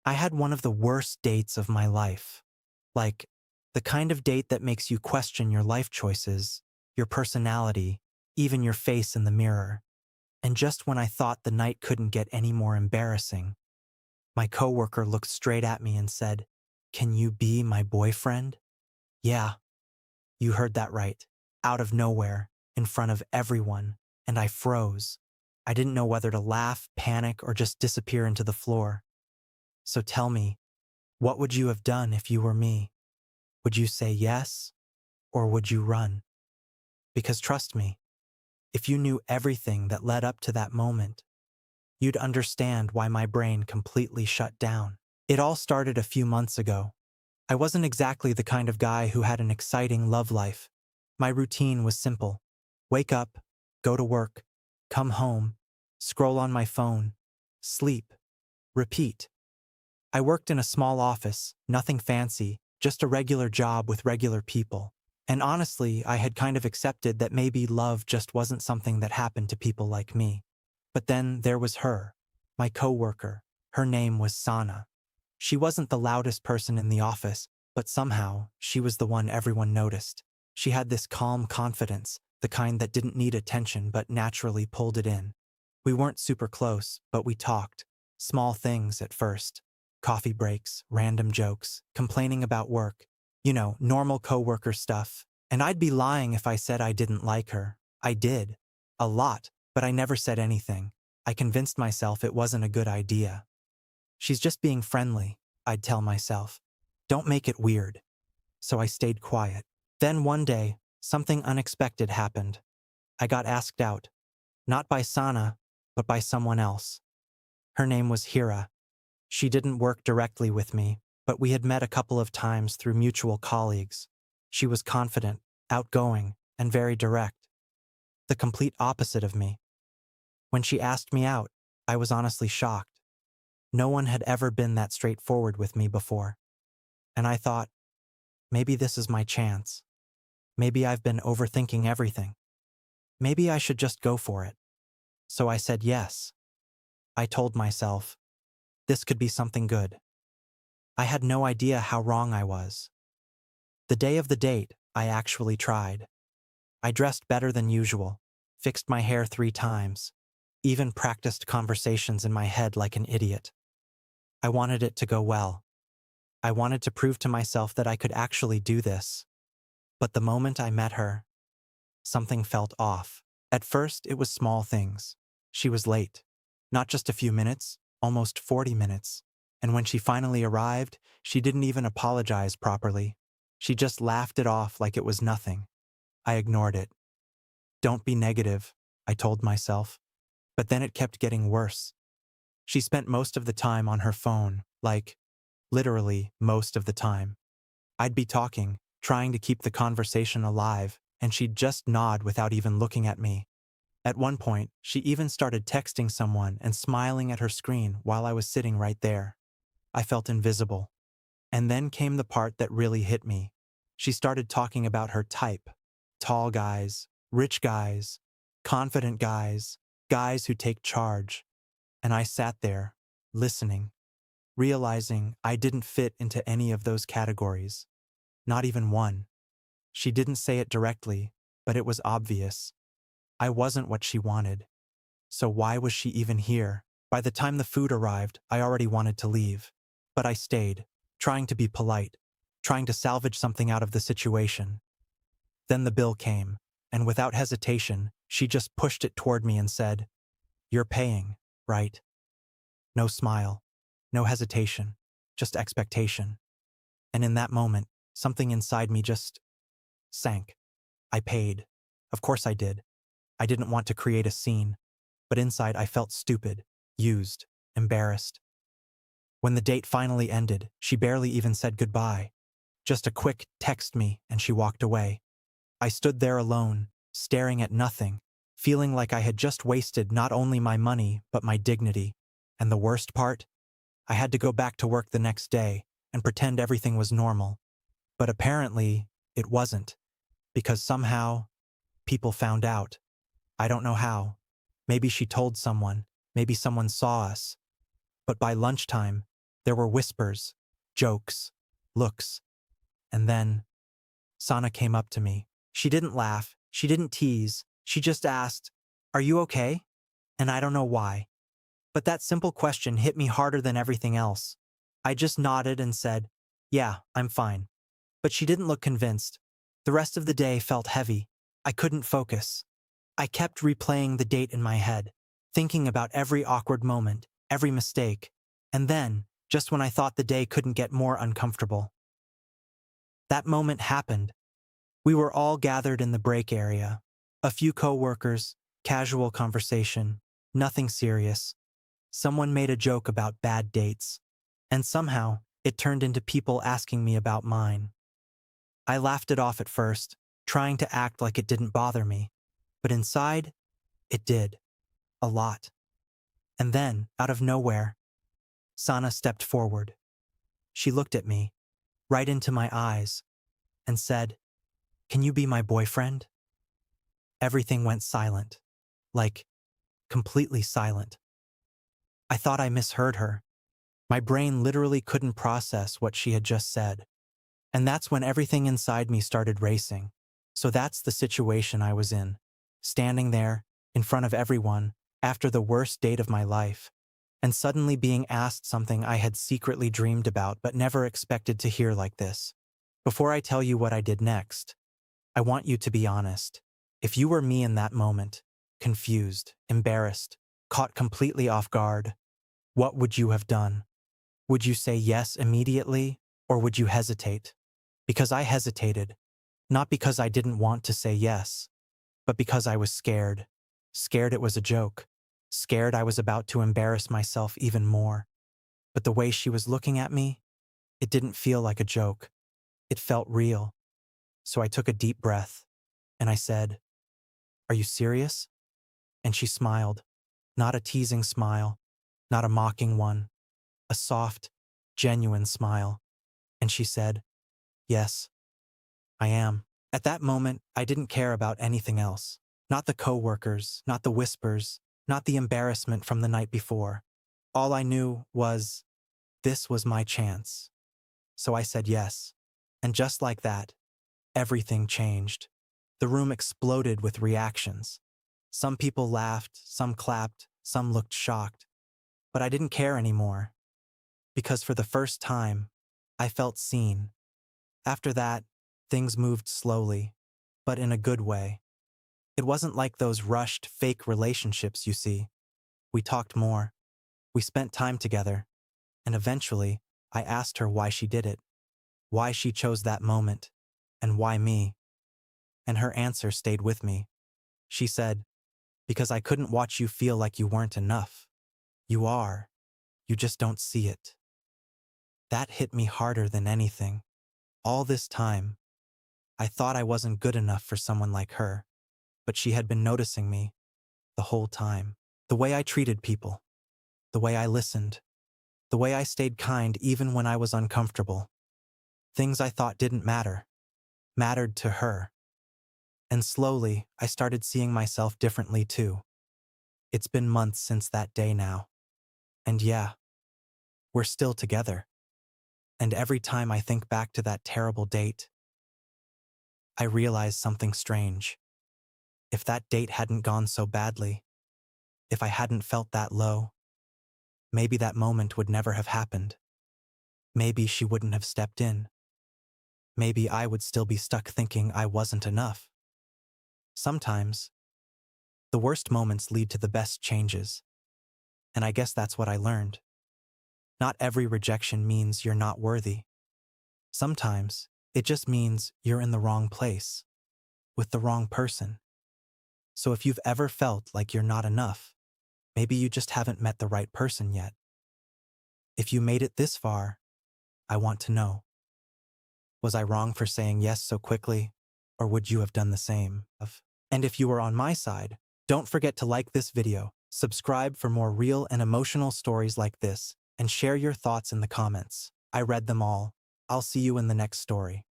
I had one of the worst dates of my life. Like, the kind of date that makes you question your life choices, your personality, even your face in the mirror. And just when I thought the night couldn't get any more embarrassing, my coworker looked straight at me and said, "Can you be my boyfriend?" Yeah, you heard that right. Out of nowhere, in front of everyone, and I froze. I didn't know whether to laugh, panic, or just disappear into the floor. So tell me, what would you have done if you were me? Would you say yes, or would you run? Because trust me, if you knew everything that led up to that moment, you'd understand why my brain completely shut down. It all started a few months ago. I wasn't exactly the kind of guy who had an exciting love life. My routine was simple. Wake up, go to work, come home, scroll on my phone, sleep, repeat. I worked in a small office, nothing fancy, just a regular job with regular people. And honestly, I had kind of accepted that maybe love just wasn't something that happened to people like me. But then there was her, my coworker. Her name was Sana. She wasn't the loudest person in the office, but somehow she was the one everyone noticed. She had this calm confidence, the kind that didn't need attention but naturally pulled it in. We weren't super close, but we talked. Small things at first. Coffee breaks, random jokes, complaining about work. Normal coworker stuff. And I'd be lying if I said I didn't like her. I did. A lot, but I never said anything. I convinced myself it wasn't a good idea. She's just being friendly, I'd tell myself. Don't make it weird. So I stayed quiet. Then one day, something unexpected happened. I got asked out. Not by Sana, but by someone else. Her name was Hira. She didn't work directly with me, but we had met a couple of times through mutual colleagues. She was confident, outgoing, and very direct. The complete opposite of me. When she asked me out, I was honestly shocked. No one had ever been that straightforward with me before. And I thought, maybe this is my chance. Maybe I've been overthinking everything. Maybe I should just go for it. So I said yes. I told myself, this could be something good. I had no idea how wrong I was. The day of the date, I actually tried. I dressed better than usual, fixed my hair 3 times, even practiced conversations in my head like an idiot. I wanted it to go well. I wanted to prove to myself that I could actually do this. But the moment I met her, something felt off. At first, it was small things. She was late. Not just a few minutes, almost 40 minutes. And when she finally arrived, she didn't even apologize properly. She just laughed it off like it was nothing. I ignored it. Don't be negative, I told myself. But then it kept getting worse. She spent most of the time on her phone, like, literally most of the time. I'd be talking, trying to keep the conversation alive, and she'd just nod without even looking at me. At one point, she even started texting someone and smiling at her screen while I was sitting right there. I felt invisible. And then came the part that really hit me. She started talking about her type. Tall guys, rich guys, confident guys, guys who take charge. And I sat there, listening, realizing I didn't fit into any of those categories. Not even one. She didn't say it directly, but it was obvious. I wasn't what she wanted. So why was she even here? By the time the food arrived, I already wanted to leave. But I stayed, trying to be polite, trying to salvage something out of the situation. Then the bill came, and without hesitation, she just pushed it toward me and said, "You're paying, right?" No smile, no hesitation, just expectation. And in that moment, something inside me just sank. I paid. Of course I did. I didn't want to create a scene, but inside I felt stupid, used, embarrassed. When the date finally ended, she barely even said goodbye. Just a quick text me and she walked away. I stood there alone, staring at nothing, feeling like I had just wasted not only my money but my dignity. And the worst part? I had to go back to work the next day and pretend everything was normal. But apparently, it wasn't, because somehow, people found out. I don't know how. Maybe she told someone, maybe someone saw us. But by lunchtime, There were whispers, jokes, looks, and then Sana came up to me. She didn't laugh, she didn't tease, she just asked, "Are you okay?" And I don't know why, but that simple question hit me harder than everything else. I just nodded and said, "Yeah, I'm fine." But she didn't look convinced. The rest of the day felt heavy. I couldn't focus. I kept replaying the date in my head, thinking about every awkward moment, every mistake. And then, just when I thought the day couldn't get more uncomfortable, that moment happened. We were all gathered in the break area. A few coworkers, casual conversation, nothing serious. Someone made a joke about bad dates, and somehow it turned into people asking me about mine. I laughed it off at first, trying to act like it didn't bother me, but inside, it did. A lot. And then, out of nowhere, Sana stepped forward. She looked at me, right into my eyes, and said, "Can you be my boyfriend?" Everything went silent. Like, completely silent. I thought I misheard her. My brain literally couldn't process what she had just said. And that's when everything inside me started racing. So that's the situation I was in. Standing there, in front of everyone, after the worst date of my life, and suddenly being asked something I had secretly dreamed about but never expected to hear like this. Before I tell you what I did next, I want you to be honest. If you were me in that moment, confused, embarrassed, caught completely off guard, what would you have done? Would you say yes immediately, or would you hesitate? Because I hesitated, not because I didn't want to say yes, but because I was scared. Scared it was a joke. Scared I was about to embarrass myself even more. But the way she was looking at me, it didn't feel like a joke. It felt real. So I took a deep breath, and I said, "Are you serious?" And she smiled. Not a teasing smile, not a mocking one, a soft, genuine smile. And she said, "Yes, I am." At that moment, I didn't care about anything else. Not the coworkers, not the whispers, not the embarrassment from the night before. All I knew was, this was my chance. So I said yes. And just like that, everything changed. The room exploded with reactions. Some people laughed, some clapped, some looked shocked. But I didn't care anymore. Because for the first time, I felt seen. After that, things moved slowly, but in a good way. It wasn't like those rushed, fake relationships you see. We talked more. We spent time together. And eventually, I asked her why she did it, why she chose that moment, and why me. And her answer stayed with me. She said, "Because I couldn't watch you feel like you weren't enough. You are. You just don't see it." That hit me harder than anything. All this time, I thought I wasn't good enough for someone like her, but she had been noticing me the whole time. The way I treated people, the way I listened, the way I stayed kind even when I was uncomfortable. Things I thought didn't matter, mattered to her. And slowly, I started seeing myself differently too. It's been months since that day now. And yeah, we're still together. And every time I think back to that terrible date, I realize something strange. If that date hadn't gone so badly, if I hadn't felt that low, maybe that moment would never have happened. Maybe she wouldn't have stepped in. Maybe I would still be stuck thinking I wasn't enough. Sometimes, the worst moments lead to the best changes. And I guess that's what I learned. Not every rejection means you're not worthy. Sometimes, it just means you're in the wrong place, with the wrong person. So if you've ever felt like you're not enough, maybe you just haven't met the right person yet. If you made it this far, I want to know. Was I wrong for saying yes so quickly, or would you have done the same? And if you were on my side, don't forget to like this video, subscribe for more real and emotional stories like this, and share your thoughts in the comments. I read them all. I'll see you in the next story.